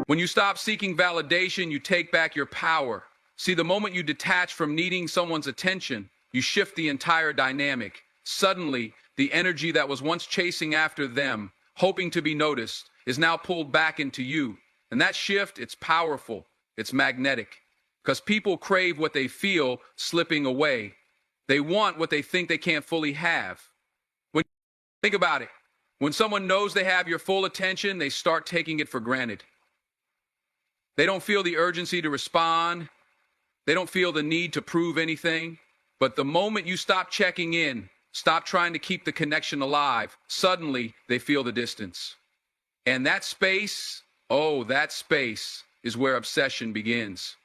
When you stop seeking validation, you take back your power. See, the moment you detach from needing someone's attention, you shift the entire dynamic. Suddenly, the energy that was once chasing after them, hoping to be noticed, is now pulled back into you. And that shift, it's powerful. It's magnetic. Because people crave what they feel slipping away. They want what they think they can't fully have. Think about it. When someone knows they have your full attention, they start taking it for granted. They don't feel the urgency to respond. They don't feel the need to prove anything. But the moment you stop checking in, stop trying to keep the connection alive, suddenly they feel the distance. And that space, that space is where obsession begins.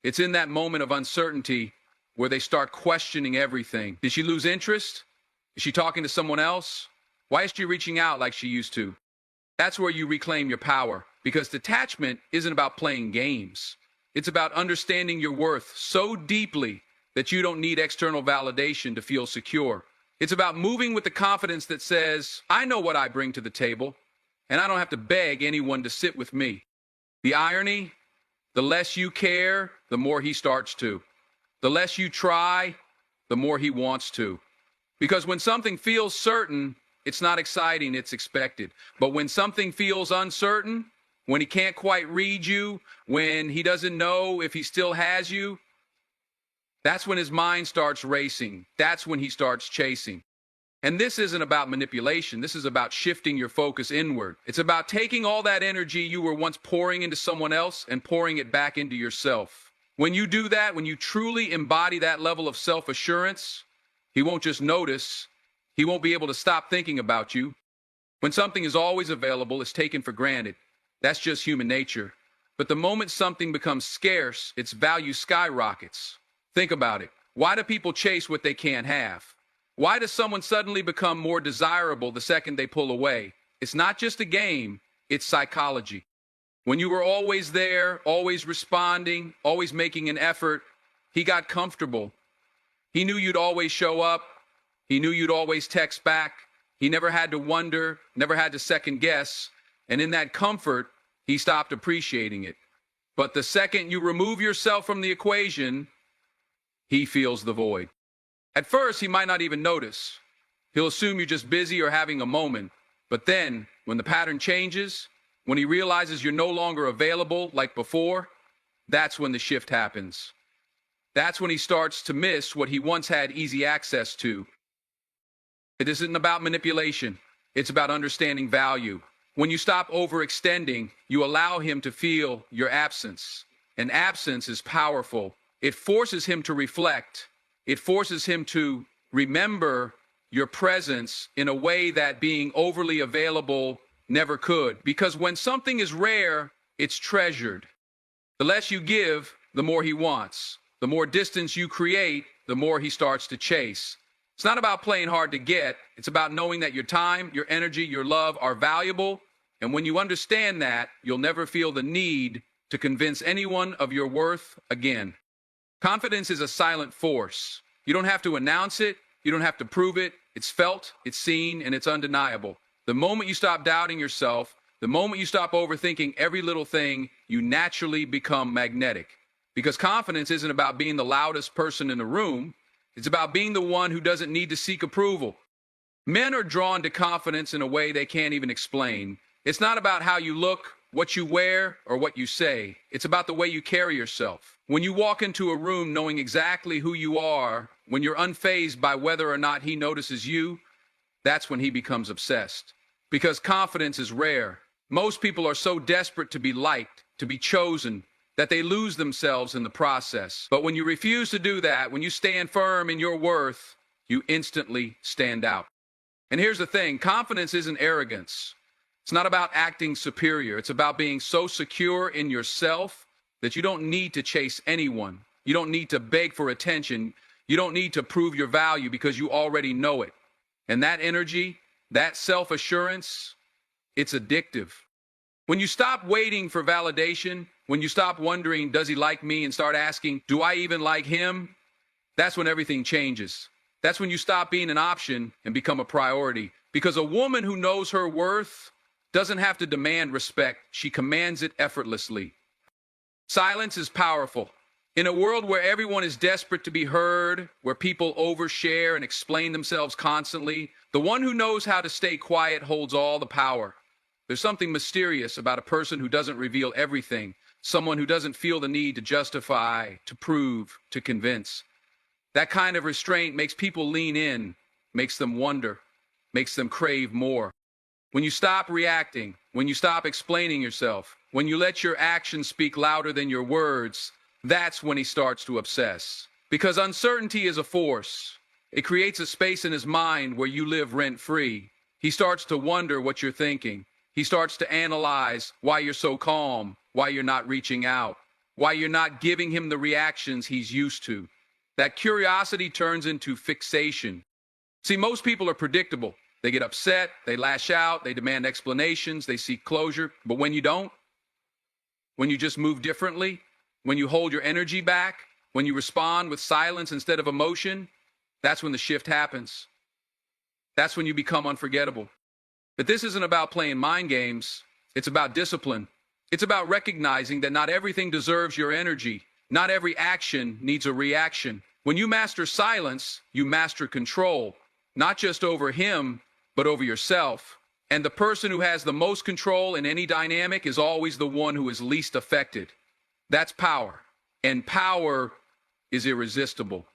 It's in that moment of uncertainty where they start questioning everything. Did she lose interest? Is she talking to someone else? Why is she reaching out like she used to? That's where you reclaim your power, because detachment isn't about playing games. It's about understanding your worth so deeply that you don't need external validation to feel secure. It's about moving with the confidence that says, I know what I bring to the table, and I don't have to beg anyone to sit with me. The irony, the less you care, the more he starts to. The less you try, the more he wants to. Because when something feels certain, it's not exciting, it's expected. But when something feels uncertain, when he can't quite read you, when he doesn't know if he still has you, that's when his mind starts racing. That's when he starts chasing. And this isn't about manipulation. This is about shifting your focus inward. It's about taking all that energy you were once pouring into someone else and pouring it back into yourself. When you do that, when you truly embody that level of self-assurance, he won't just notice. He won't be able to stop thinking about you. When something is always available, it's taken for granted. That's just human nature. But the moment something becomes scarce, its value skyrockets. Think about it. Why do people chase what they can't have? Why does someone suddenly become more desirable the second they pull away? It's not just a game, it's psychology. When you were always there, always responding, always making an effort, he got comfortable. He knew you'd always show up. He knew you'd always text back. He never had to wonder, never had to second guess. And in that comfort, he stopped appreciating it. But the second you remove yourself from the equation, he feels the void. At first, he might not even notice. He'll assume you're just busy or having a moment. But then, when the pattern changes, when he realizes you're no longer available like before, that's when the shift happens. That's when he starts to miss what he once had easy access to. It isn't about manipulation. It's about understanding value. When you stop overextending, you allow him to feel your absence. And absence is powerful. It forces him to reflect. It forces him to remember your presence in a way that being overly available never could. Because when something is rare, it's treasured. The less you give, the more he wants. The more distance you create, the more he starts to chase. It's not about playing hard to get. It's about knowing that your time, your energy, your love are valuable. And when you understand that, you'll never feel the need to convince anyone of your worth again. Confidence is a silent force. You don't have to announce it. You don't have to prove it. It's felt, it's seen, and it's undeniable. The moment you stop doubting yourself, the moment you stop overthinking every little thing, you naturally become magnetic. Because confidence isn't about being the loudest person in the room. It's about being the one who doesn't need to seek approval. Men are drawn to confidence in a way they can't even explain. It's not about how you look, what you wear, or what you say. It's about the way you carry yourself. When you walk into a room knowing exactly who you are, when you're unfazed by whether or not he notices you, that's when he becomes obsessed. Because confidence is rare. Most people are so desperate to be liked, to be chosen, that they lose themselves in the process. But when you refuse to do that, when you stand firm in your worth, you instantly stand out. And here's the thing, confidence isn't arrogance. It's not about acting superior. It's about being so secure in yourself that you don't need to chase anyone. You don't need to beg for attention. You don't need to prove your value because you already know it. And that energy, that self-assurance, it's addictive. When you stop waiting for validation, when you stop wondering, does he like me, and start asking, do I even like him? That's when everything changes. That's when you stop being an option and become a priority. Because a woman who knows her worth, doesn't have to demand respect. She commands it effortlessly. Silence is powerful. In a world where everyone is desperate to be heard, where people overshare and explain themselves constantly, the one who knows how to stay quiet holds all the power. There's something mysterious about a person who doesn't reveal everything, someone who doesn't feel the need to justify, to prove, to convince. That kind of restraint makes people lean in, makes them wonder, makes them crave more. When you stop reacting, when you stop explaining yourself, when you let your actions speak louder than your words, that's when he starts to obsess. Because uncertainty is a force. It creates a space in his mind where you live rent-free. He starts to wonder what you're thinking. He starts to analyze why you're so calm, why you're not reaching out, why you're not giving him the reactions he's used to. That curiosity turns into fixation. See, most people are predictable. They get upset, they lash out, they demand explanations, they seek closure. But when you don't, when you just move differently, when you hold your energy back, when you respond with silence instead of emotion, that's when the shift happens. That's when you become unforgettable. But this isn't about playing mind games. It's about discipline. It's about recognizing that not everything deserves your energy. Not every action needs a reaction. When you master silence, you master control, not just over him, but over yourself. And the person who has the most control in any dynamic is always the one who is least affected. That's power. And power is irresistible.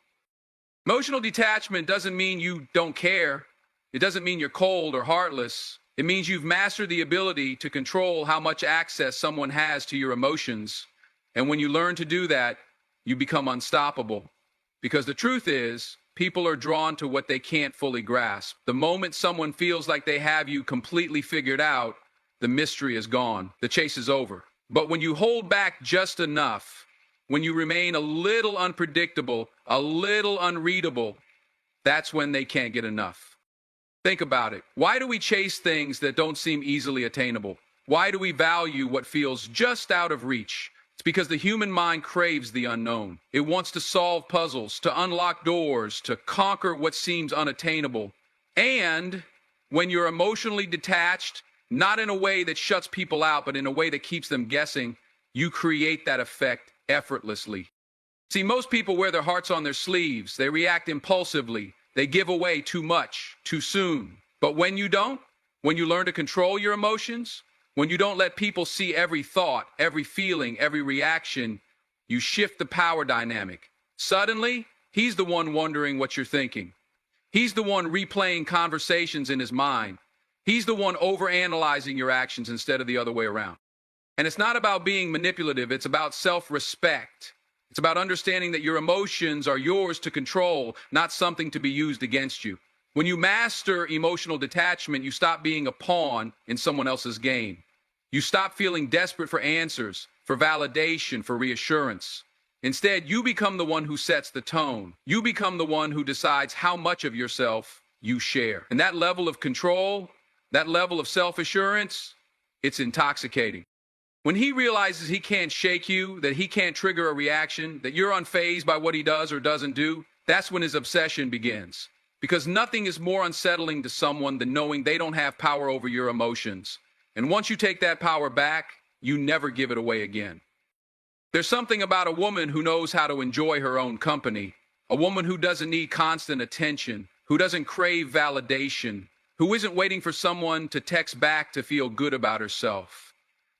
Emotional detachment doesn't mean you don't care. It doesn't mean you're cold or heartless. It means you've mastered the ability to control how much access someone has to your emotions. And when you learn to do that, you become unstoppable. Because the truth is, people are drawn to what they can't fully grasp. The moment someone feels like they have you completely figured out, the mystery is gone. The chase is over. But when you hold back just enough, when you remain a little unpredictable, a little unreadable, that's when they can't get enough. Think about it. Why do we chase things that don't seem easily attainable? Why do we value what feels just out of reach? It's because the human mind craves the unknown. It wants to solve puzzles, to unlock doors, to conquer what seems unattainable. And when you're emotionally detached, not in a way that shuts people out, but in a way that keeps them guessing, you create that effect effortlessly. See, most people wear their hearts on their sleeves. They react impulsively. They give away too much, too soon. But when you don't, when you learn to control your emotions, when you don't let people see every thought, every feeling, every reaction, you shift the power dynamic. Suddenly, he's the one wondering what you're thinking. He's the one replaying conversations in his mind. He's the one overanalyzing your actions instead of the other way around. And it's not about being manipulative, it's about self-respect. It's about understanding that your emotions are yours to control, not something to be used against you. When you master emotional detachment, you stop being a pawn in someone else's game. You stop feeling desperate for answers, for validation, for reassurance. Instead, you become the one who sets the tone. You become the one who decides how much of yourself you share. And that level of control, that level of self-assurance, it's intoxicating. When he realizes he can't shake you, that he can't trigger a reaction, that you're unfazed by what he does or doesn't do, that's when his obsession begins. Because nothing is more unsettling to someone than knowing they don't have power over your emotions. And once you take that power back, you never give it away again. There's something about a woman who knows how to enjoy her own company, a woman who doesn't need constant attention, who doesn't crave validation, who isn't waiting for someone to text back to feel good about herself.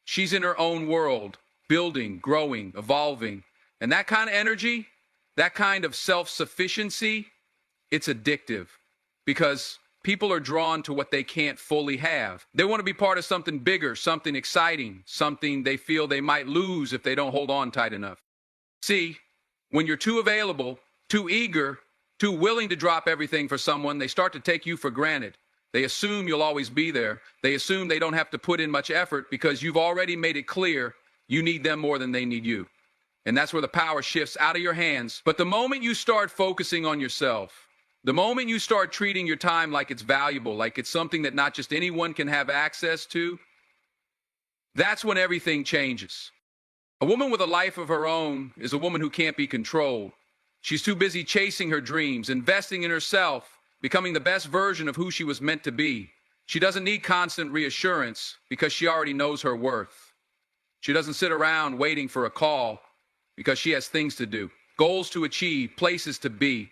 She's in her own world, building, growing, evolving. And that kind of energy, that kind of self-sufficiency, it's addictive because people are drawn to what they can't fully have. They want to be part of something bigger, something exciting, something they feel they might lose if they don't hold on tight enough. See, when you're too available, too eager, too willing to drop everything for someone, they start to take you for granted. They assume you'll always be there. They assume they don't have to put in much effort because you've already made it clear you need them more than they need you. And that's where the power shifts out of your hands. But the moment you start focusing on yourself, the moment you start treating your time like it's valuable, like it's something that not just anyone can have access to, that's when everything changes. A woman with a life of her own is a woman who can't be controlled. She's too busy chasing her dreams, investing in herself, becoming the best version of who she was meant to be. She doesn't need constant reassurance because she already knows her worth. She doesn't sit around waiting for a call because she has things to do, goals to achieve, places to be.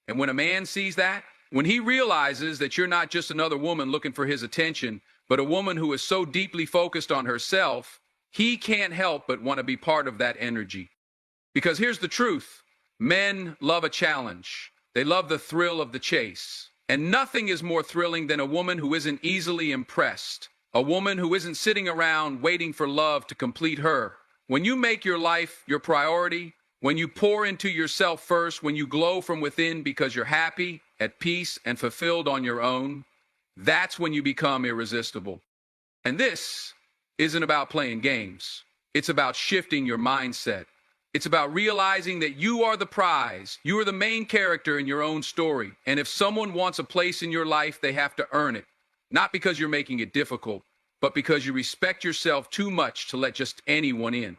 And when a man sees that, when he realizes that you're not just another woman looking for his attention, but a woman who is so deeply focused on herself, he can't help but want to be part of that energy. Because here's the truth. Men love a challenge. They love the thrill of the chase. And nothing is more thrilling than a woman who isn't easily impressed. A woman who isn't sitting around waiting for love to complete her. When you make your life your priority, when you pour into yourself first, when you glow from within because you're happy, at peace, and fulfilled on your own, that's when you become irresistible. And this isn't about playing games. It's about shifting your mindset. It's about realizing that you are the prize. You are the main character in your own story. And if someone wants a place in your life, they have to earn it. Not because you're making it difficult, but because you respect yourself too much to let just anyone in.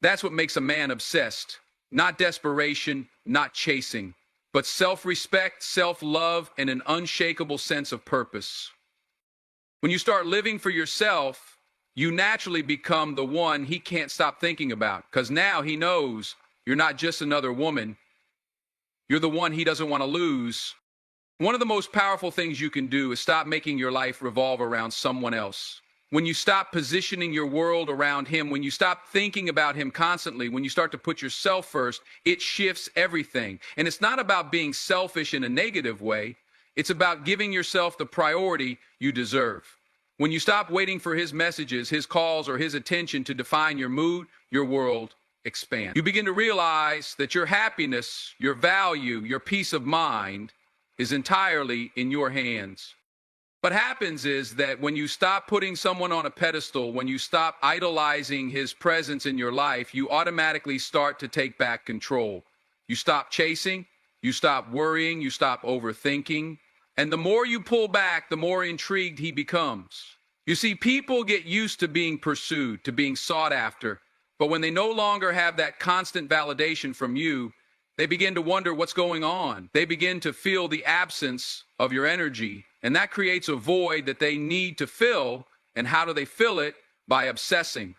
That's what makes a man obsessed. Not desperation, not chasing, but self-respect, self-love, and an unshakable sense of purpose. When you start living for yourself, you naturally become the one he can't stop thinking about, because now he knows you're not just another woman. You're the one he doesn't want to lose. One of the most powerful things you can do is stop making your life revolve around someone else. When you stop positioning your world around him, when you stop thinking about him constantly, when you start to put yourself first, it shifts everything. And it's not about being selfish in a negative way. It's about giving yourself the priority you deserve. When you stop waiting for his messages, his calls, or his attention to define your mood, your world expands. You begin to realize that your happiness, your value, your peace of mind is entirely in your hands. What happens is that when you stop putting someone on a pedestal, when you stop idolizing his presence in your life, you automatically start to take back control. You stop chasing, you stop worrying, you stop overthinking. And the more you pull back, the more intrigued he becomes. You see, people get used to being pursued, to being sought after. But when they no longer have that constant validation from you, they begin to wonder what's going on. They begin to feel the absence of your energy. And that creates a void that they need to fill. And how do they fill it? By obsessing.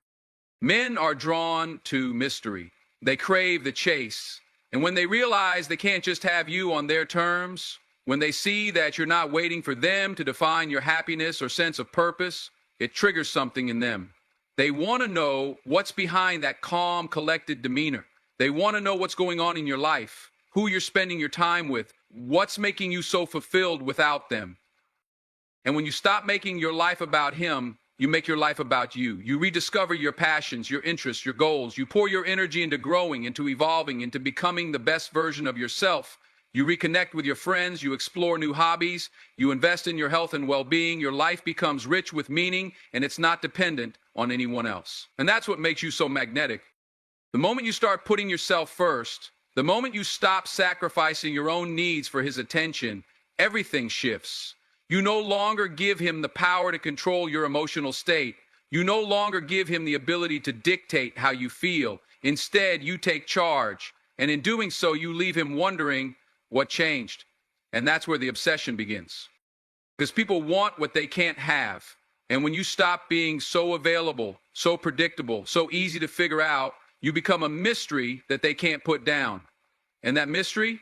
Men are drawn to mystery. They crave the chase. And when they realize they can't just have you on their terms, when they see that you're not waiting for them to define your happiness or sense of purpose, it triggers something in them. They want to know what's behind that calm, collected demeanor. They want to know what's going on in your life, who you're spending your time with, what's making you so fulfilled without them. And when you stop making your life about him, you make your life about you. You rediscover your passions, your interests, your goals. You pour your energy into growing, into evolving, into becoming the best version of yourself. You reconnect with your friends, you explore new hobbies, you invest in your health and well-being. Your life becomes rich with meaning, and it's not dependent on anyone else. And that's what makes you so magnetic. The moment you start putting yourself first, the moment you stop sacrificing your own needs for his attention, everything shifts. You no longer give him the power to control your emotional state. You no longer give him the ability to dictate how you feel. Instead, you take charge. And in doing so, you leave him wondering what changed. And that's where the obsession begins. Because people want what they can't have. And when you stop being so available, so predictable, so easy to figure out, you become a mystery that they can't put down. And that mystery,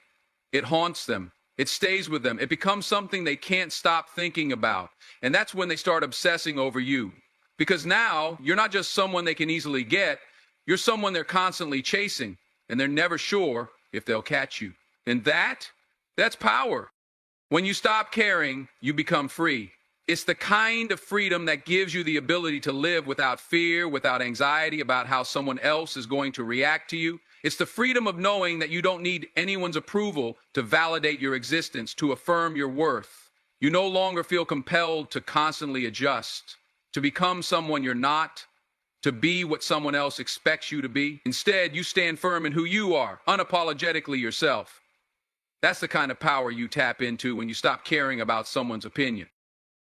it haunts them. It stays with them. It becomes something they can't stop thinking about. And that's when they start obsessing over you. Because now, you're not just someone they can easily get, you're someone they're constantly chasing, and they're never sure if they'll catch you. And that's power. When you stop caring, you become free. It's the kind of freedom that gives you the ability to live without fear, without anxiety about how someone else is going to react to you. It's the freedom of knowing that you don't need anyone's approval to validate your existence, to affirm your worth. You no longer feel compelled to constantly adjust, to become someone you're not, to be what someone else expects you to be. Instead, you stand firm in who you are, unapologetically yourself. That's the kind of power you tap into when you stop caring about someone's opinion.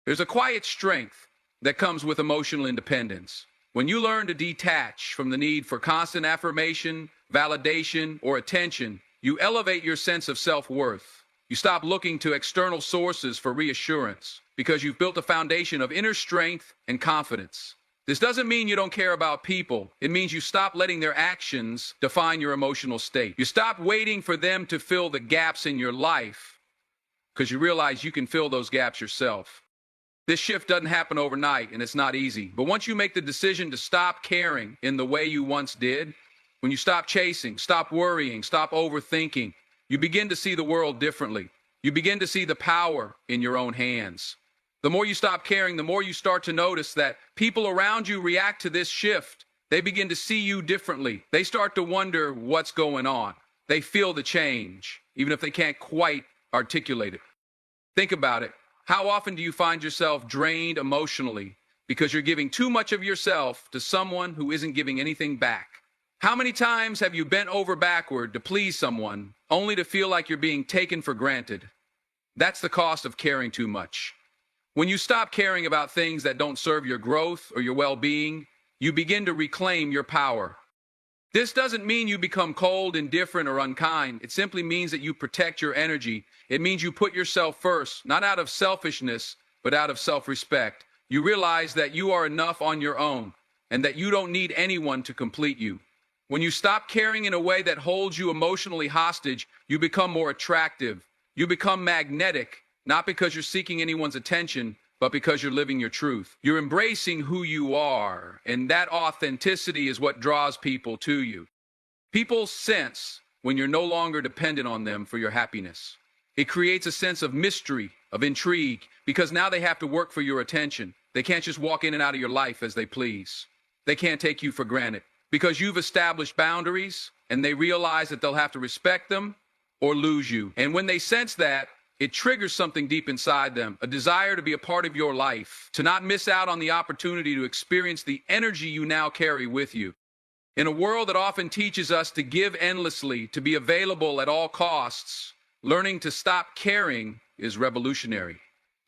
There's a quiet strength that comes with emotional independence. When you learn to detach from the need for constant affirmation, validation, or attention, you elevate your sense of self-worth. You stop looking to external sources for reassurance because you've built a foundation of inner strength and confidence. This doesn't mean you don't care about people. It means you stop letting their actions define your emotional state. You stop waiting for them to fill the gaps in your life because you realize you can fill those gaps yourself. This shift doesn't happen overnight, and it's not easy. But once you make the decision to stop caring in the way you once did, when you stop chasing, stop worrying, stop overthinking, you begin to see the world differently. You begin to see the power in your own hands. The more you stop caring, the more you start to notice that people around you react to this shift. They begin to see you differently. They start to wonder what's going on. They feel the change, even if they can't quite articulate it. Think about it. How often do you find yourself drained emotionally because you're giving too much of yourself to someone who isn't giving anything back? How many times have you bent over backward to please someone only to feel like you're being taken for granted? That's the cost of caring too much. When you stop caring about things that don't serve your growth or your well-being, you begin to reclaim your power. This doesn't mean you become cold, indifferent, or unkind. It simply means that you protect your energy. It means you put yourself first, not out of selfishness, but out of self-respect. You realize that you are enough on your own and that you don't need anyone to complete you. When you stop caring in a way that holds you emotionally hostage, you become more attractive. You become magnetic, not because you're seeking anyone's attention, but because you're living your truth. You're embracing who you are, and that authenticity is what draws people to you. People sense when you're no longer dependent on them for your happiness. It creates a sense of mystery, of intrigue, because now they have to work for your attention. They can't just walk in and out of your life as they please. They can't take you for granted because you've established boundaries, and they realize that they'll have to respect them or lose you. And when they sense that, it triggers something deep inside them, a desire to be a part of your life, to not miss out on the opportunity to experience the energy you now carry with you. In a world that often teaches us to give endlessly, to be available at all costs, learning to stop caring is revolutionary.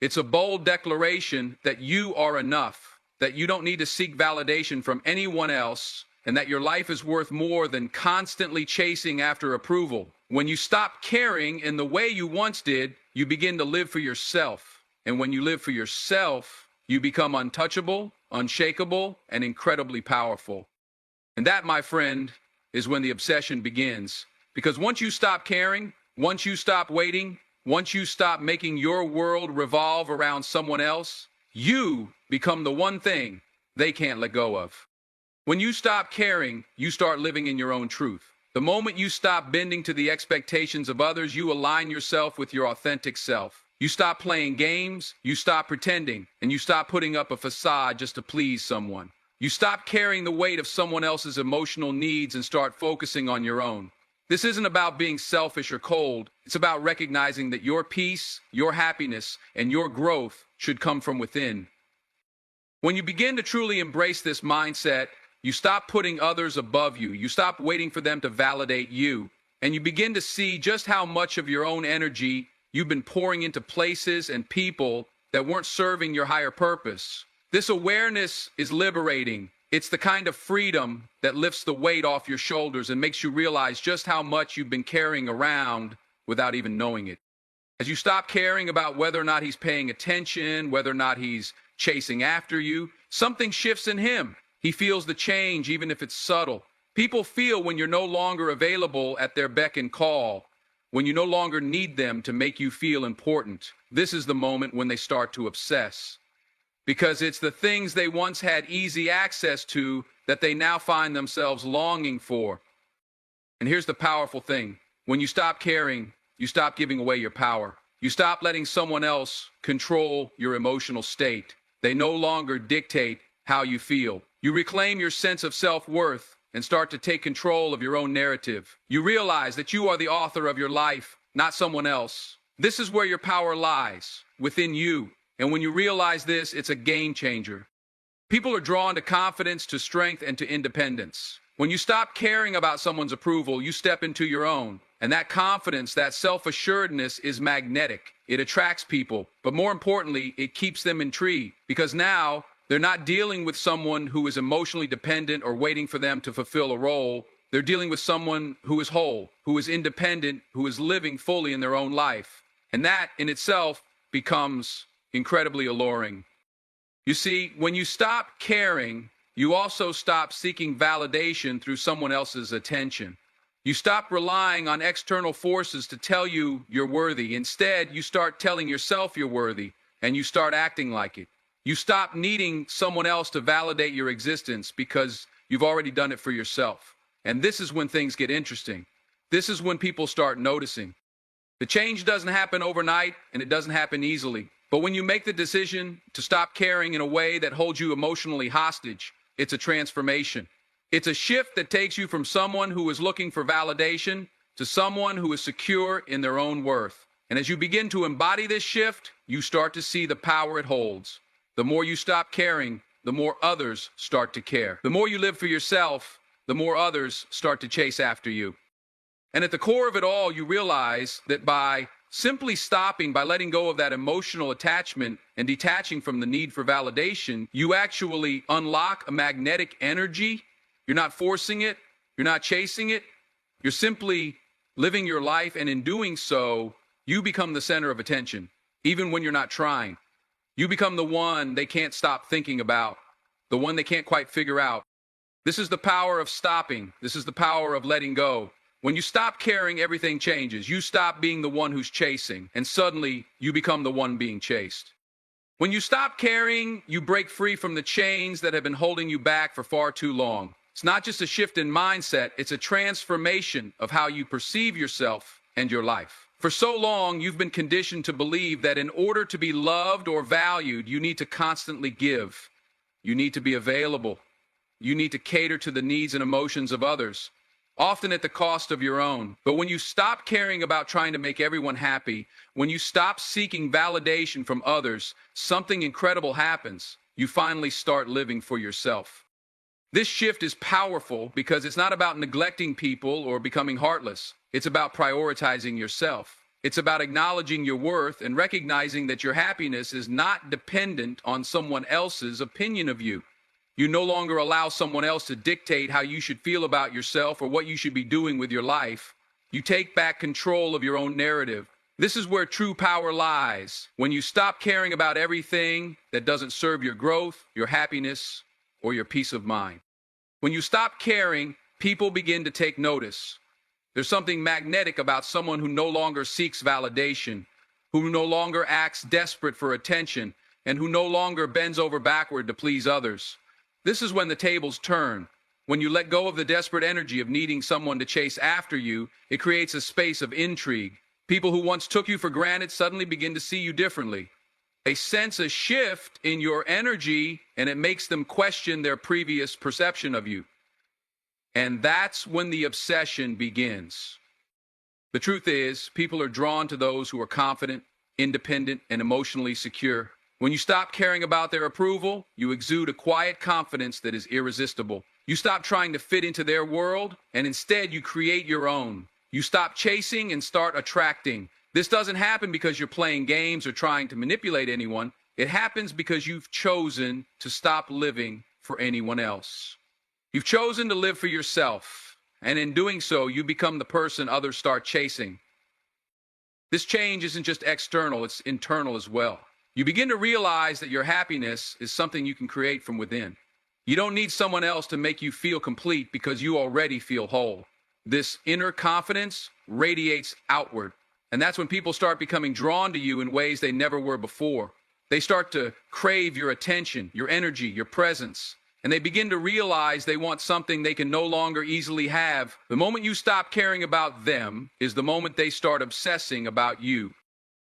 It's a bold declaration that you are enough, that you don't need to seek validation from anyone else, and that your life is worth more than constantly chasing after approval. When you stop caring in the way you once did, you begin to live for yourself. And when you live for yourself, you become untouchable, unshakable, and incredibly powerful. And that, my friend, is when the obsession begins. Because once you stop caring, once you stop waiting, once you stop making your world revolve around someone else, you become the one thing they can't let go of. When you stop caring, you start living in your own truth. The moment you stop bending to the expectations of others, you align yourself with your authentic self. You stop playing games, you stop pretending, and you stop putting up a facade just to please someone. You stop carrying the weight of someone else's emotional needs and start focusing on your own. This isn't about being selfish or cold. It's about recognizing that your peace, your happiness, and your growth should come from within. When you begin to truly embrace this mindset, you stop putting others above you. You stop waiting for them to validate you. And you begin to see just how much of your own energy you've been pouring into places and people that weren't serving your higher purpose. This awareness is liberating. It's the kind of freedom that lifts the weight off your shoulders and makes you realize just how much you've been carrying around without even knowing it. As you stop caring about whether or not he's paying attention, whether or not he's chasing after you, something shifts in him. He feels the change, even if it's subtle. People feel when you're no longer available at their beck and call, when you no longer need them to make you feel important. This is the moment when they start to obsess. Because it's the things they once had easy access to that they now find themselves longing for. And here's the powerful thing. When you stop caring, you stop giving away your power. You stop letting someone else control your emotional state. They no longer dictate how you feel. You reclaim your sense of self-worth and start to take control of your own narrative. You realize that you are the author of your life, not someone else. This is where your power lies, within you. And when you realize this, it's a game changer. People are drawn to confidence, to strength, and to independence. When you stop caring about someone's approval, you step into your own. And that confidence, that self-assuredness is magnetic. It attracts people, but more importantly, it keeps them intrigued. Because now, they're not dealing with someone who is emotionally dependent or waiting for them to fulfill a role. They're dealing with someone who is whole, who is independent, who is living fully in their own life. And that in itself becomes incredibly alluring. You see, when you stop caring, you also stop seeking validation through someone else's attention. You stop relying on external forces to tell you you're worthy. Instead, you start telling yourself you're worthy, and you start acting like it. You stop needing someone else to validate your existence because you've already done it for yourself. And this is when things get interesting. This is when people start noticing. The change doesn't happen overnight, and it doesn't happen easily. But when you make the decision to stop caring in a way that holds you emotionally hostage, it's a transformation. It's a shift that takes you from someone who is looking for validation to someone who is secure in their own worth. And as you begin to embody this shift, you start to see the power it holds. The more you stop caring, the more others start to care. The more you live for yourself, the more others start to chase after you. And at the core of it all, you realize that by simply stopping, by letting go of that emotional attachment and detaching from the need for validation, you actually unlock a magnetic energy. You're not forcing it. You're not chasing it. You're simply living your life, and in doing so, you become the center of attention, even when you're not trying. You become the one they can't stop thinking about, the one they can't quite figure out. This is the power of stopping. This is the power of letting go. When you stop caring, everything changes. You stop being the one who's chasing, and suddenly you become the one being chased. When you stop caring, you break free from the chains that have been holding you back for far too long. It's not just a shift in mindset, it's a transformation of how you perceive yourself and your life. For so long, you've been conditioned to believe that in order to be loved or valued, you need to constantly give. You need to be available. You need to cater to the needs and emotions of others, often at the cost of your own. But when you stop caring about trying to make everyone happy, when you stop seeking validation from others, something incredible happens. You finally start living for yourself. This shift is powerful because it's not about neglecting people or becoming heartless. It's about prioritizing yourself. It's about acknowledging your worth and recognizing that your happiness is not dependent on someone else's opinion of you. You no longer allow someone else to dictate how you should feel about yourself or what you should be doing with your life. You take back control of your own narrative. This is where true power lies, when you stop caring about everything that doesn't serve your growth, your happiness, or your peace of mind. When you stop caring, people begin to take notice. There's something magnetic about someone who no longer seeks validation, who no longer acts desperate for attention, and who no longer bends over backward to please others. This is when the tables turn. When you let go of the desperate energy of needing someone to chase after you, it creates a space of intrigue. People who once took you for granted suddenly begin to see you differently. They sense a shift in your energy, and it makes them question their previous perception of you. And that's when the obsession begins. The truth is, people are drawn to those who are confident, independent, and emotionally secure. When you stop caring about their approval, you exude a quiet confidence that is irresistible. You stop trying to fit into their world, and instead you create your own. You stop chasing and start attracting. This doesn't happen because you're playing games or trying to manipulate anyone. It happens because you've chosen to stop living for anyone else. You've chosen to live for yourself, and in doing so, you become the person others start chasing. This change isn't just external, it's internal as well. You begin to realize that your happiness is something you can create from within. You don't need someone else to make you feel complete because you already feel whole. This inner confidence radiates outward. And that's when people start becoming drawn to you in ways they never were before. They start to crave your attention, your energy, your presence. And they begin to realize they want something they can no longer easily have. The moment you stop caring about them is the moment they start obsessing about you.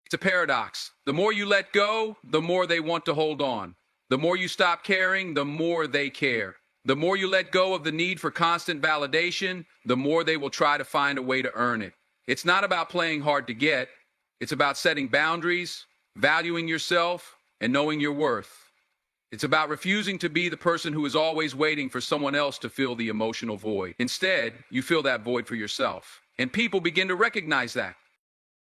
It's a paradox. The more you let go, the more they want to hold on. The more you stop caring, the more they care. The more you let go of the need for constant validation, the more they will try to find a way to earn it. It's not about playing hard to get. It's about setting boundaries, valuing yourself, and knowing your worth. It's about refusing to be the person who is always waiting for someone else to fill the emotional void. Instead, you fill that void for yourself. And people begin to recognize that.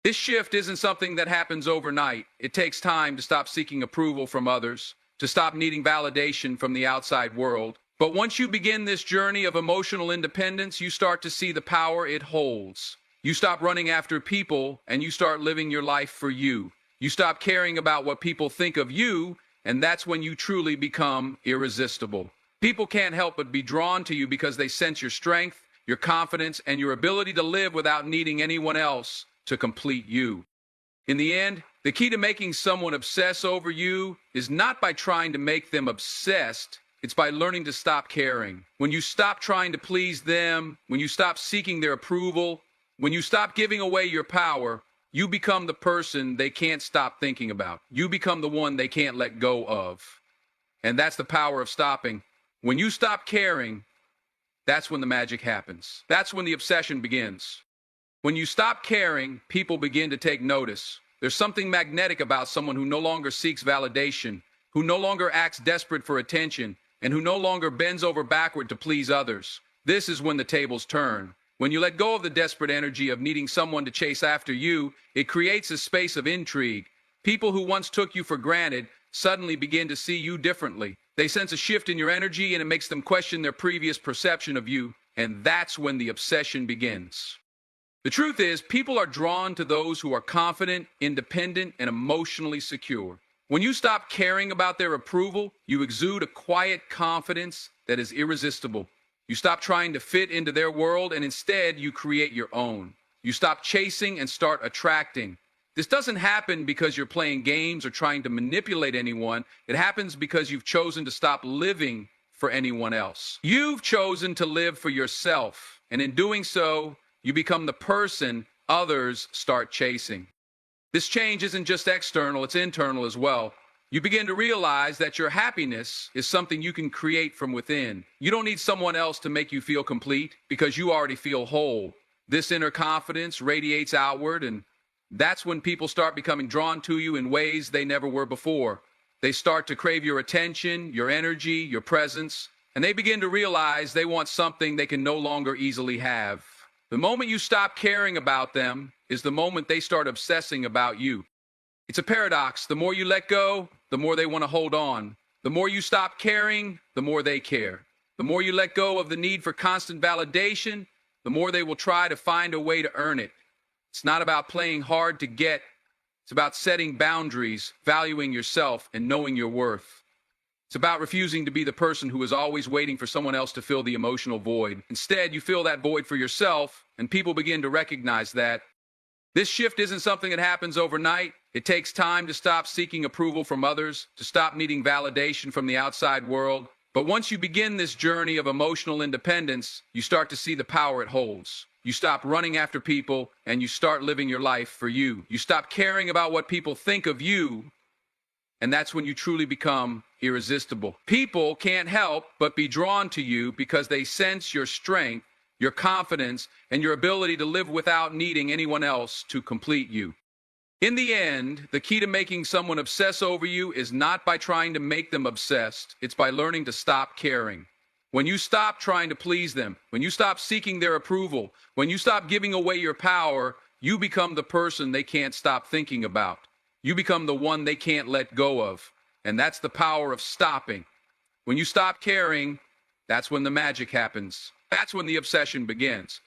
This shift isn't something that happens overnight. It takes time to stop seeking approval from others, to stop needing validation from the outside world. But once you begin this journey of emotional independence, you start to see the power it holds. You stop running after people and you start living your life for you. You stop caring about what people think of you, and that's when you truly become irresistible. People can't help but be drawn to you because they sense your strength, your confidence, and your ability to live without needing anyone else to complete you. In the end, the key to making someone obsess over you is not by trying to make them obsessed, it's by learning to stop caring. When you stop trying to please them, when you stop seeking their approval, when you stop giving away your power, you become the person they can't stop thinking about. You become the one they can't let go of. And that's the power of stopping. When you stop caring, that's when the magic happens. That's when the obsession begins. When you stop caring, people begin to take notice. There's something magnetic about someone who no longer seeks validation, who no longer acts desperate for attention, and who no longer bends over backward to please others. This is when the tables turn. When you let go of the desperate energy of needing someone to chase after you, it creates a space of intrigue. People who once took you for granted suddenly begin to see you differently. They sense a shift in your energy and it makes them question their previous perception of you, and that's when the obsession begins. The truth is, people are drawn to those who are confident, independent, and emotionally secure. When you stop caring about their approval, you exude a quiet confidence that is irresistible. You stop trying to fit into their world and instead you create your own. You stop chasing and start attracting. This doesn't happen because you're playing games or trying to manipulate anyone. It happens because you've chosen to stop living for anyone else. You've chosen to live for yourself, and in doing so, you become the person others start chasing. This change isn't just external, it's internal as well. You begin to realize that your happiness is something you can create from within. You don't need someone else to make you feel complete because you already feel whole. This inner confidence radiates outward, and that's when people start becoming drawn to you in ways they never were before. They start to crave your attention, your energy, your presence, and they begin to realize they want something they can no longer easily have. The moment you stop caring about them is the moment they start obsessing about you. It's a paradox. The more you let go, the more they want to hold on. The more you stop caring, the more they care. The more you let go of the need for constant validation, the more they will try to find a way to earn it. It's not about playing hard to get. It's about setting boundaries, valuing yourself, and knowing your worth. It's about refusing to be the person who is always waiting for someone else to fill the emotional void. Instead, you fill that void for yourself, and people begin to recognize that. This shift isn't something that happens overnight. It takes time to stop seeking approval from others, to stop needing validation from the outside world. But once you begin this journey of emotional independence, you start to see the power it holds. You stop running after people, and you start living your life for you. You stop caring about what people think of you, and that's when you truly become irresistible. People can't help but be drawn to you because they sense your strength, your confidence, and your ability to live without needing anyone else to complete you. In the end, the key to making someone obsess over you is not by trying to make them obsessed. It's by learning to stop caring. When you stop trying to please them, when you stop seeking their approval, when you stop giving away your power, you become the person they can't stop thinking about. You become the one they can't let go of. And that's the power of stopping. When you stop caring, that's when the magic happens. That's when the obsession begins.